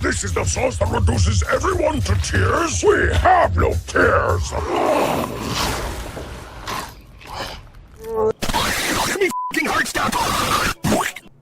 This is the sauce that reduces everyone to tears? We have no tears! Give me f***ing heart stop!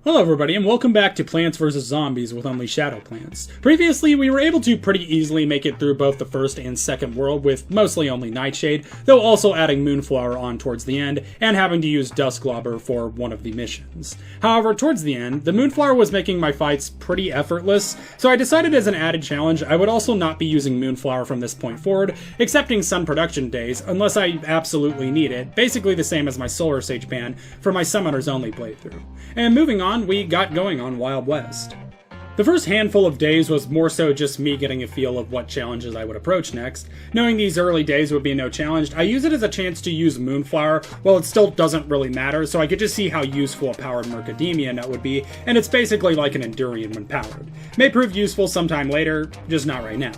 Hello everybody, and welcome back to Plants vs. Zombies with only Shadow Plants. Previously, we were able to pretty easily make it through both the first and second world with mostly only Nightshade, though also adding Moonflower on towards the end, and having to use Dusklobber for one of the missions. However, towards the end, the Moonflower was making my fights pretty effortless, so I decided as an added challenge I would also not be using Moonflower from this point forward, excepting Sun Production days, unless I absolutely need it, basically the same as my Solar Sage ban for my Summoners Only playthrough. And moving on, we got going on Wild West. The first handful of days was more so just me getting a feel of what challenges I would approach next. Knowing these early days would be no challenge, I use it as a chance to use Moonflower, while it still doesn't really matter, so I get to see how useful a powered Murkadamia nut would be, and it's basically like an Endurian when powered. May prove useful sometime later, just not right now.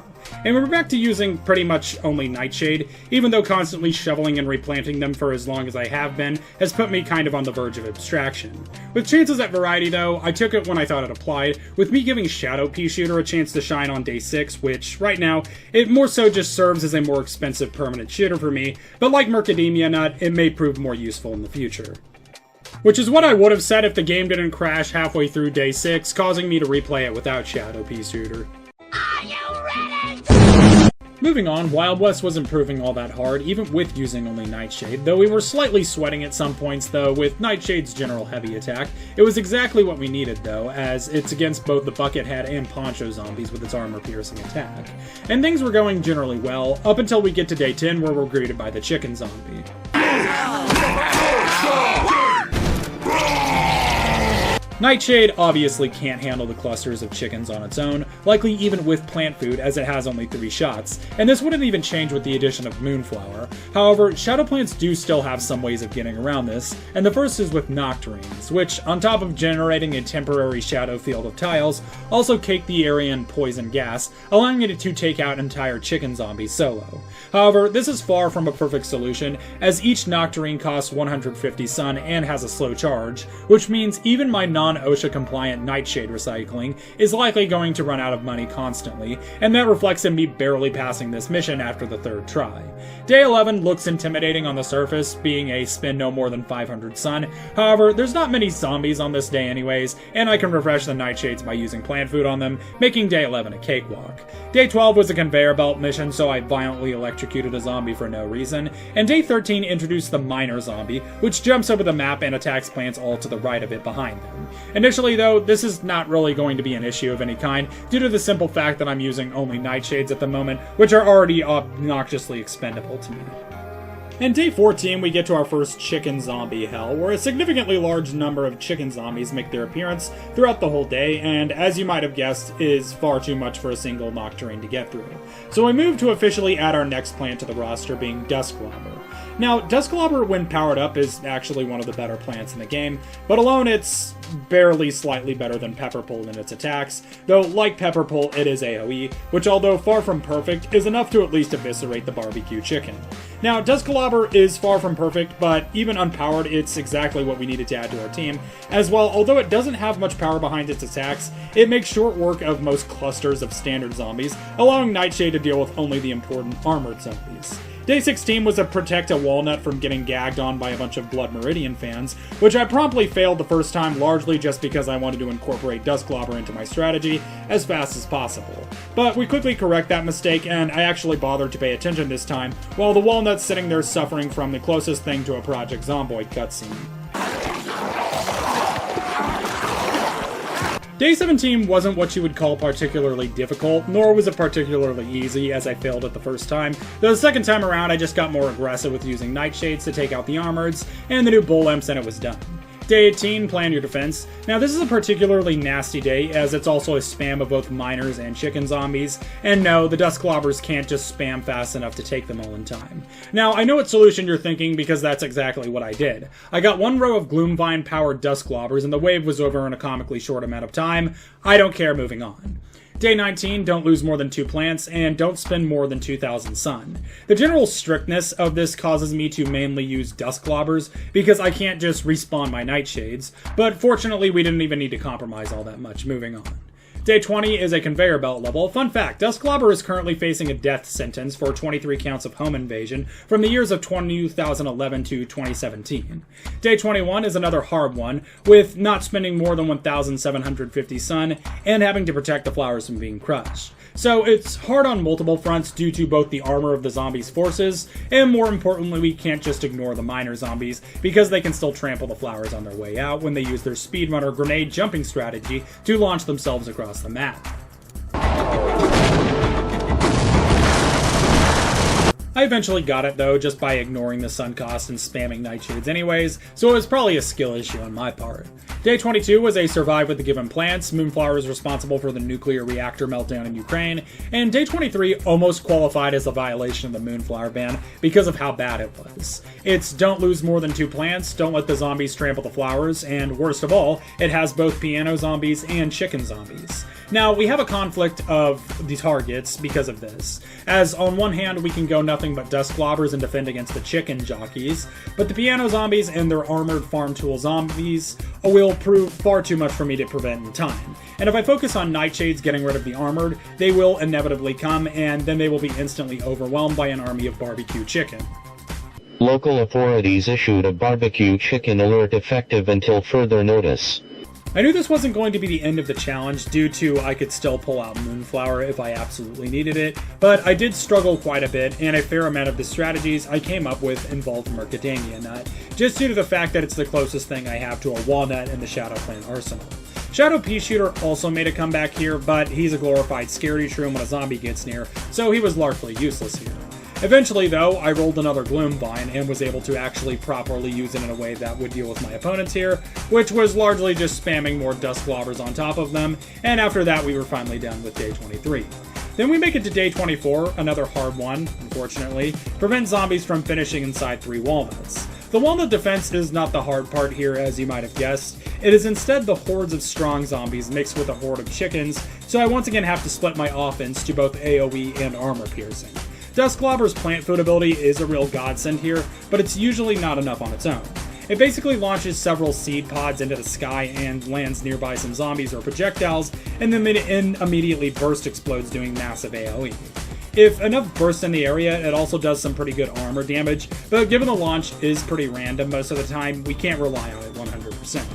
And we're back to using pretty much only Nightshade, even though constantly shoveling and replanting them for as long as I have been has put me kind of on the verge of abstraction. With chances at variety though, I took it when I thought it applied, with me giving Shadow Peashooter a chance to shine on day 6, which, right now, it more so just serves as a more expensive permanent shooter for me, but like Murkadamia nut, it may prove more useful in the future. Which is what I would have said if the game didn't crash halfway through day 6, causing me to replay it without Shadow Peashooter. Are you ready? Moving on, Wild West wasn't proving all that hard, even with using only Nightshade, though we were slightly sweating at some points though with Nightshade's general heavy attack. It was exactly what we needed though, as it's against both the Buckethead and Poncho zombies with its armor-piercing attack. And things were going generally well, up until we get to day 10 where we're greeted by the chicken zombie. Nightshade obviously can't handle the clusters of chickens on its own, likely even with plant food as it has only 3 shots, and this wouldn't even change with the addition of Moonflower. However, Shadow Plants do still have some ways of getting around this, and the first is with Noctarines, which, on top of generating a temporary shadow field of tiles, also cake the area in poison gas, allowing it to take out entire chicken zombies solo. However, this is far from a perfect solution, as each Noctarine costs 150 sun and has a slow charge, which means even my non-OSHA compliant Nightshade recycling is likely going to run out of money constantly, and that reflects in me barely passing this mission after the 3rd try. Day 11 looks intimidating on the surface, being a spend no more than 500 sun, however, there's not many zombies on this day anyways, and I can refresh the Nightshades by using plant food on them, making day 11 a cakewalk. Day 12 was a conveyor belt mission, so I violently electrocuted a zombie for no reason, and day 13 introduced the Miner zombie, which jumps over the map and attacks plants all to the right of it behind them. Initially though, this is not really going to be an issue of any kind, due to the simple fact that I'm using only Nightshades at the moment, which are already obnoxiously expendable to me. In day 14, we get to our first chicken zombie hell, where a significantly large number of chicken zombies make their appearance throughout the whole day, and as you might have guessed, is far too much for a single Noctarine to get through. So we move to officially add our next plant to the roster, being Dusklobber. Now, Dusklobber, when powered up, is actually one of the better plants in the game, but alone it's barely slightly better than Pepperpool in its attacks, though like Pepperpool it is AoE, which although far from perfect, is enough to at least eviscerate the barbecue chicken. Now, Dusklobber is far from perfect, but even unpowered, it's exactly what we needed to add to our team. As well, although it doesn't have much power behind its attacks, it makes short work of most clusters of standard zombies, allowing Nightshade to deal with only the important armored zombies. Day 16 was to protect a walnut from getting gagged on by a bunch of Blood Meridian fans, which I promptly failed the first time largely just because I wanted to incorporate Dusklobber into my strategy as fast as possible. But we quickly correct that mistake, and I actually bothered to pay attention this time, while the walnut's sitting there suffering from the closest thing to a Project Zomboid cutscene. Day 17 wasn't what you would call particularly difficult, nor was it particularly easy, as I failed it the first time, though the second time around I just got more aggressive with using Nightshades to take out the armoreds, and the new bull imps, and it was done. Day 18, plan your defense. Now this is a particularly nasty day, as it's also a spam of both miners and chicken zombies, and no, the Dusklobbers can't just spam fast enough to take them all in time. Now, I know what solution you're thinking, because that's exactly what I did. I got one row of Gloomvine-powered Dusklobbers, and the wave was over in a comically short amount of time. I don't care, moving on. Day 19, don't lose more than 2 plants, and don't spend more than 2,000 sun. The general strictness of this causes me to mainly use Dusklobbers, because I can't just respawn my Nightshades, but fortunately we didn't even need to compromise all that much. Moving on. Day 20 is a conveyor belt level. Fun fact, Dusklobber is currently facing a death sentence for 23 counts of home invasion from the years of 2011 to 2017. Day 21 is another hard one, with not spending more than 1,750 sun and having to protect the flowers from being crushed. So it's hard on multiple fronts due to both the armor of the zombies' forces, and more importantly, we can't just ignore the minor zombies, because they can still trample the flowers on their way out when they use their speedrunner grenade jumping strategy to launch themselves across the map. I eventually got it though, just by ignoring the sun cost and spamming Nightshades anyways, so it was probably a skill issue on my part. Day 22 was a survive with the given plants. Moonflower is responsible for the nuclear reactor meltdown in Ukraine, and Day 23 almost qualified as a violation of the Moonflower ban because of how bad it was. It's don't lose more than 2 plants, don't let the zombies trample the flowers, and worst of all, it has both piano zombies and chicken zombies. Now, we have a conflict of the targets because of this, as on one hand we can go nothing but Dusklobbers and defend against the chicken jockeys, but the piano zombies and their armored farm tool zombies will prove far too much for me to prevent in time. And if I focus on Nightshades getting rid of the armored, they will inevitably come, and then they will be instantly overwhelmed by an army of barbecue chicken. Local authorities issued a barbecue chicken alert effective until further notice. I knew this wasn't going to be the end of the challenge due to I could still pull out Moonflower if I absolutely needed it, but I did struggle quite a bit, and a fair amount of the strategies I came up with involved Murkadamia nut, just due to the fact that it's the closest thing I have to a walnut in the Shadow Clan arsenal. Shadow Peashooter also made a comeback here, but he's a glorified Shadowshroom when a zombie gets near, so he was largely useless here. Eventually, though, I rolled another Gloomvine and was able to actually properly use it in a way that would deal with my opponents here, which was largely just spamming more Dusklobbers on top of them, and after that we were finally done with Day 23. Then we make it to Day 24, another hard one, unfortunately. Prevent zombies from finishing inside 3 walnuts. The walnut defense is not the hard part here, as you might have guessed. It is instead the hordes of strong zombies mixed with a horde of chickens, so I once again have to split my offense to both AoE and armor piercing. Dusklobber's plant food ability is a real godsend here, but it's usually not enough on its own. It basically launches several seed pods into the sky and lands nearby some zombies or projectiles, and then immediately burst explodes doing massive AoE. If enough bursts in the area, it also does some pretty good armor damage, but given the launch is pretty random most of the time, we can't rely on it 100%.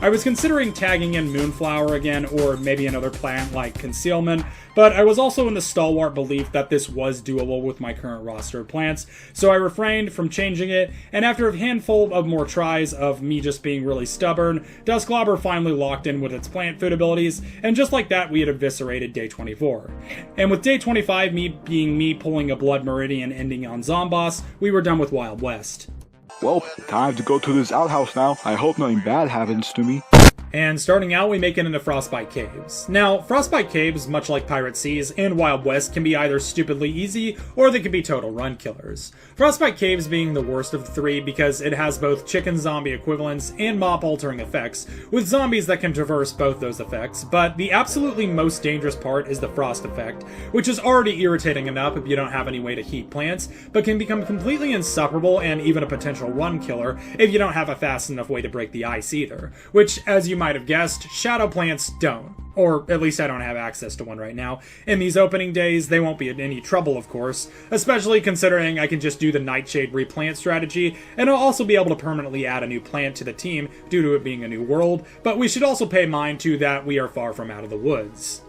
I was considering tagging in Moonflower again, or maybe another plant like Concealment, but I was also in the stalwart belief that this was doable with my current roster of plants, so I refrained from changing it, and after a handful of more tries of me just being really stubborn, Dusklobber finally locked in with its plant food abilities, and just like that we had eviscerated Day 24. And with Day 25 me pulling a Blood Meridian ending on Zomboss, we were done with Wild West. Well, time to go to this outhouse now. I hope nothing bad happens to me. And starting out, we make it into Frostbite Caves. Now, Frostbite Caves, much like Pirate Seas and Wild West, can be either stupidly easy, or they can be total run killers. Frostbite Caves being the worst of the 3 because it has both chicken zombie equivalents and mob altering effects, with zombies that can traverse both those effects, but the absolutely most dangerous part is the frost effect, which is already irritating enough if you don't have any way to heat plants, but can become completely insufferable and even a potential run killer if you don't have a fast enough way to break the ice either, which, as you might have guessed, shadow plants don't. Or at least I don't have access to one right now. In these opening days, they won't be in any trouble, of course, especially considering I can just do the Nightshade replant strategy, and I'll also be able to permanently add a new plant to the team due to it being a new world, but we should also pay mind to that we are far from out of the woods.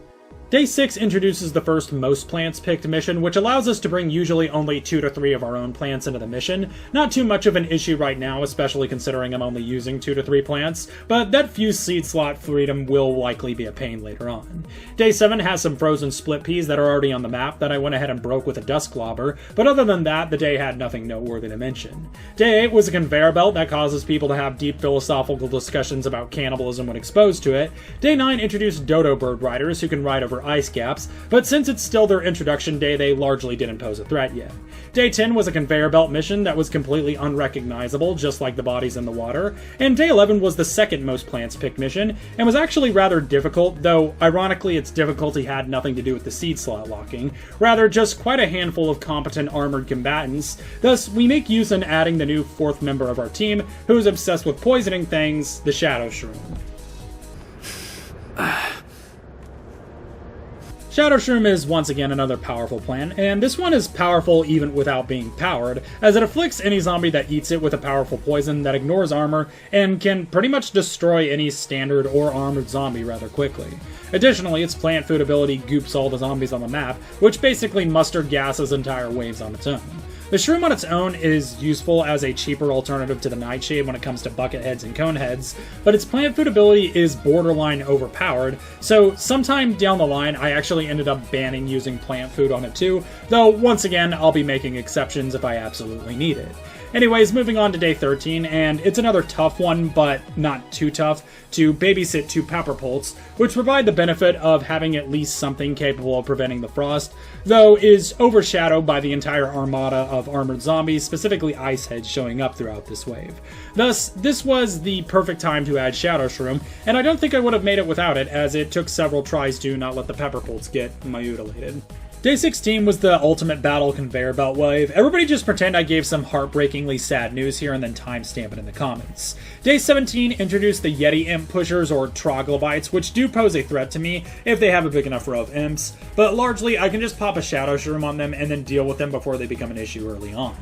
Day 6 introduces the first most plants picked mission, which allows us to bring usually only 2 to 3 of our own plants into the mission. Not too much of an issue right now, especially considering I'm only using 2 to 3 plants, but that fused seed slot freedom will likely be a pain later on. Day 7 has some frozen split peas that are already on the map that I went ahead and broke with a Dusklobber, but other than that, the day had nothing noteworthy to mention. Day 8 was a conveyor belt that causes people to have deep philosophical discussions about cannibalism when exposed to it. Day 9 introduced dodo bird riders who can ride over ice gaps, but since it's still their introduction day, they largely didn't pose a threat yet. Day 10 was a conveyor belt mission that was completely unrecognizable, just like the bodies in the water, and Day 11 was the second most plants picked mission, and was actually rather difficult, though ironically its difficulty had nothing to do with the seed slot locking, rather just quite a handful of competent armored combatants. Thus, we make use in adding the new 4th member of our team, who is obsessed with poisoning things, the Shadowshroom. Shadowshroom is once again another powerful plant, and this one is powerful even without being powered, as it afflicts any zombie that eats it with a powerful poison that ignores armor, and can pretty much destroy any standard or armored zombie rather quickly. Additionally, its plant food ability goops all the zombies on the map, which basically muster gases entire waves on its own. The shroom on its own is useful as a cheaper alternative to the Nightshade when it comes to bucket heads and cone heads, but its plant food ability is borderline overpowered, so sometime down the line I actually ended up banning using plant food on it too, though once again I'll be making exceptions if I absolutely need it. Anyways, moving on to day 13, and it's another tough one, but not too tough, to babysit 2 pepper poults, which provide the benefit of having at least something capable of preventing the frost, though is overshadowed by the entire armada of armored zombies, specifically ice heads, showing up throughout this wave. Thus, this was the perfect time to add Shadowshroom, and I don't think I would have made it without it, as it took several tries to not let the pepper poults get mutilated. Day 16 was the ultimate battle conveyor belt wave. Everybody just pretend I gave some heartbreakingly sad news here and then timestamp it in the comments. Day 17 introduced the Yeti Imp Pushers, or Troglobites, which do pose a threat to me if they have a big enough row of imps, but largely I can just pop a Shadowshroom on them and then deal with them before they become an issue early on.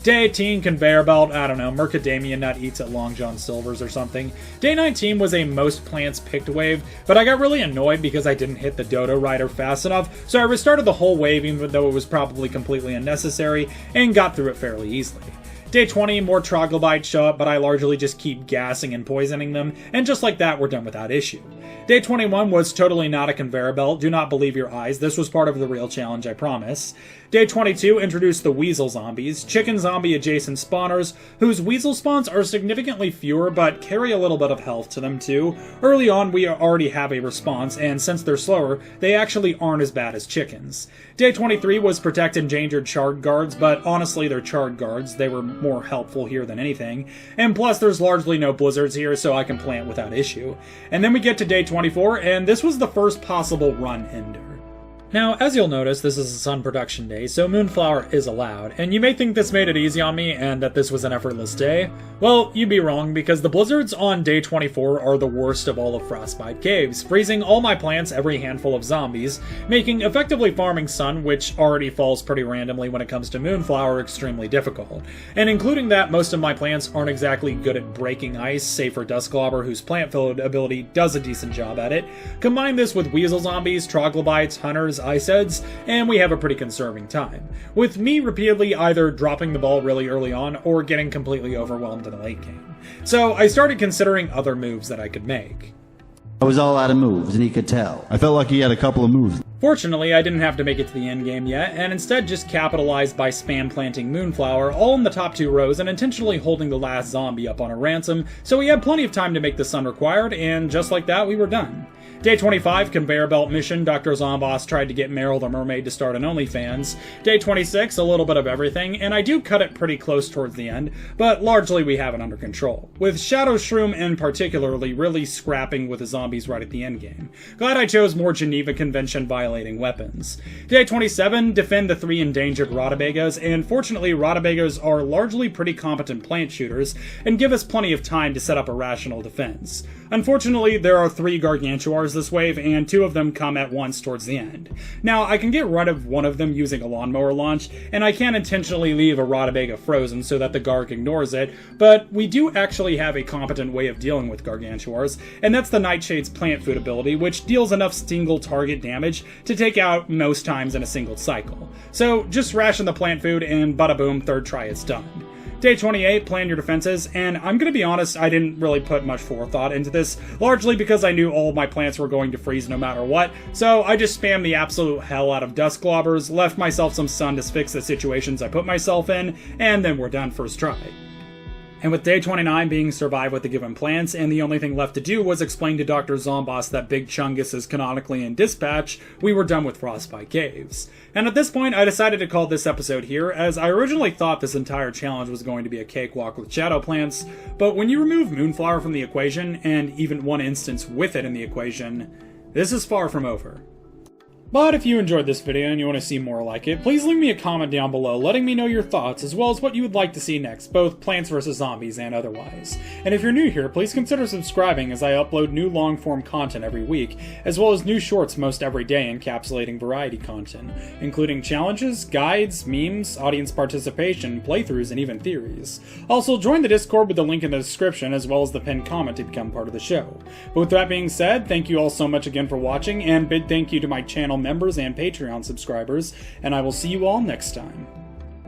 Day 18, conveyor belt, I don't know, Murkadamia nut eats at Long John Silver's or something. Day 19 was a most plants picked wave, but I got really annoyed because I didn't hit the Dodo Rider fast enough, so I restarted the whole wave even though it was probably completely unnecessary, and got through it fairly easily. Day 20, more Troglobites show up, but I largely just keep gassing and poisoning them, and just like that, we're done without issue. Day 21 was totally not a conveyor belt, do not believe your eyes, this was part of the real challenge, I promise. Day 22 introduced the Weasel Zombies, chicken zombie adjacent spawners, whose Weasel spawns are significantly fewer but carry a little bit of health to them too. Early on we already have a response, and since they're slower, they actually aren't as bad as chickens. Day 23 was protect endangered charred guards, but honestly they're charred guards, they were more helpful here than anything. And plus there's largely no blizzards here, so I can plant without issue. And then we get to day 24, and this was the first possible run ender. Now, as you'll notice, this is a sun production day, so Moonflower is allowed, and you may think this made it easy on me and that this was an effortless day. Well, you'd be wrong, because the blizzards on day 24 are the worst of all of Frostbite Caves, freezing all my plants every handful of zombies, making effectively farming sun, which already falls pretty randomly when it comes to Moonflower, extremely difficult. And including that, most of my plants aren't exactly good at breaking ice, save for Dusklobber, whose plant field ability does a decent job at it. Combine this with Weasel Zombies, Troglobites, Hunters, ice heads, and we have a pretty conserving time, with me repeatedly either dropping the ball really early on or getting completely overwhelmed in the late game. So I started considering other moves that I could make. I was all out of moves, and he could tell. I felt like he had a couple of moves. Fortunately, I didn't have to make it to the end game yet, and instead just capitalized by spam planting Moonflower all in the top 2 rows and intentionally holding the last zombie up on a ransom, so we had plenty of time to make the sun required, and just like that, we were done. Day 25, conveyor belt mission, Dr. Zomboss tried to get Meryl the Mermaid to start an OnlyFans. Day 26, a little bit of everything, and I do cut it pretty close towards the end, but largely we have it under control, with Shadowshroom in particularly really scrapping with the zombies right at the end game. Glad I chose more Geneva Convention violating weapons. Day 27, defend the 3 endangered Rhodobagas, and fortunately Rhodobagas are largely pretty competent plant shooters, and give us plenty of time to set up a rational defense. Unfortunately, there are 3 Gargantuars this wave, and 2 of them come at once towards the end. Now, I can get rid of one of them using a lawnmower launch, and I can intentionally leave a Rhodobaga frozen so that the Garg ignores it, but we do actually have a competent way of dealing with Gargantuars, and that's the Nightshade's plant food ability, which deals enough single target damage to take out most times in a single cycle. So, just ration the plant food, and bada boom, 3rd try it's done. Day 28, plan your defenses, and I'm gonna be honest, I didn't really put much forethought into this, largely because I knew all of my plants were going to freeze no matter what, so I just spammed the absolute hell out of Dusklobbers, left myself some sun to fix the situations I put myself in, and then we're done first try. And with day 29 being survive with the given plants, and the only thing left to do was explain to Dr. Zomboss that Big Chungus is canonically in dispatch, we were done with Frostbite Caves. And at this point, I decided to call this episode here, as I originally thought this entire challenge was going to be a cakewalk with shadow plants, but when you remove Moonflower from the equation, and even one instance with it in the equation, this is far from over. But if you enjoyed this video and you want to see more like it, please leave me a comment down below letting me know your thoughts as well as what you would like to see next, both Plants vs. Zombies and otherwise. And if you're new here, please consider subscribing as I upload new long-form content every week, as well as new shorts most every day encapsulating variety content, including challenges, guides, memes, audience participation, playthroughs, and even theories. Also, join the Discord with the link in the description as well as the pinned comment to become part of the show. But with that being said, thank you all so much again for watching, and big thank you to my channel members and Patreon subscribers, and I will see you all next time.